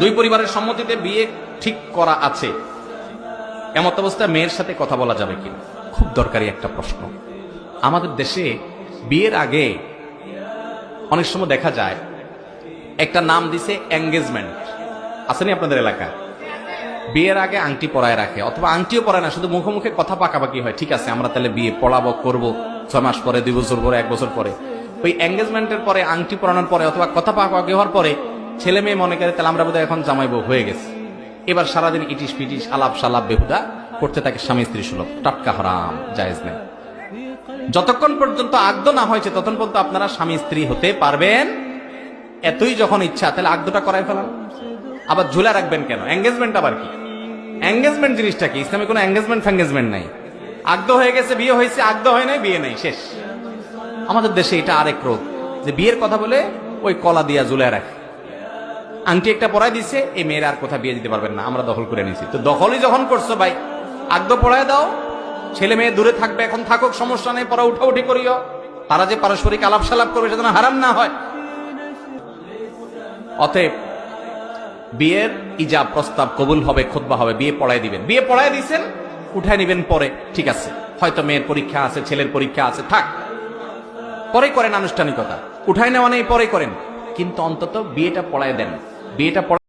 দুই পরিবারের সম্মতিতে বিয়ে ঠিক করা আছে, এমত অবস্থায় মেয়ের সাথে কথা বলা যাবে কিনা? খুব দরকারি একটা প্রশ্ন। আমাদের দেশে বিয়ের আগে অনেক সময় দেখা যায় একটা নাম দিছে এঙ্গেজমেন্ট, আসেনি আপনাদের এলাকায়? বিয়ের আগে আংটি পরায় রাখে, অথবা আংটিও পরায় না, শুধু মুখে মুখে কথা পাকাপাকি হয়, ঠিক আছে আমরা তাহলে বিয়ে পড়াবো, করবো 6 মাস পরে, 2 বছর পরে, 1 বছর পরে। ওই এঙ্গেজমেন্টের পরে, আংটি পরানোর পরে অথবা কথা পাকাপাকি হওয়ার পরে ছেলে মেয়ে মনে করে তাহলে আমরা বোধহয় এখন জামাইবো হয়ে গেছে। এবার সারাদিন ইটিস পিটিস আলাপ সালাপ বেহুদা করতে থাকে স্বামী স্ত্রী সুলভ। টাটকা হারাম, জায়েজ নেই। যতক্ষণ পর্যন্ত আগদ না হয়েছে ততক্ষণ পর্যন্ত আপনারা স্বামী স্ত্রী হতে পারবেন। এতই যখন ইচ্ছা তাহলে আগদটা করাই ফেলান। আবার ঝুলা রাখবেন কেন? এঙ্গেজমেন্ট আবার কি? এঙ্গেজমেন্ট জিনিসটা কি? ইসলামে কোনো এঙ্গেজমেন্ট ফ্যাঙ্গেজমেন্ট নাই। আগদ হয়ে গেছে, বিয়ে হয়েছে, আগদ হয় নাই, বিয়ে নেই, শেষ। আমাদের দেশে এটা আরেক রোগ, যে বিয়ের কথা বলে ওই কলা দিয়া ঝুলায় রাখে। আংটি একটা পড়ায় দিছে, এই মেয়ের আর কোথাও বিয়ে দিতে পারবেন না, আমরা দখল করে নিছি। তো দখলই যখন করছো ভাই, আগদ পড়ায় দাও, ছেলে মেয়ে দূরে থাকবে, এখন থাকুক, সমস্যা নেই, পরে উঠাউঠি করিও। তারা যে পারস্পরিক আলাপ সালাপ করবে সেটা হারাম না হয়। অতএব বিয়ের ইজাব প্রস্তাব কবুল হবে, খুতবা হবে, বিয়ে পড়ায় দিবেন। বিয়ে পড়ায় দিচ্ছেন, উঠায় নিবেন পরে, ঠিক আছে, হয়তো মেয়ের পরীক্ষা আছে, ছেলের পরীক্ষা আছে, থাক, পরে করেন আনুষ্ঠানিকতা। উঠায় নেওয়া নেই, পরে করেন, কিন্তু অন্তত বিয়েটা পড়ায় দেন। বিয়েটা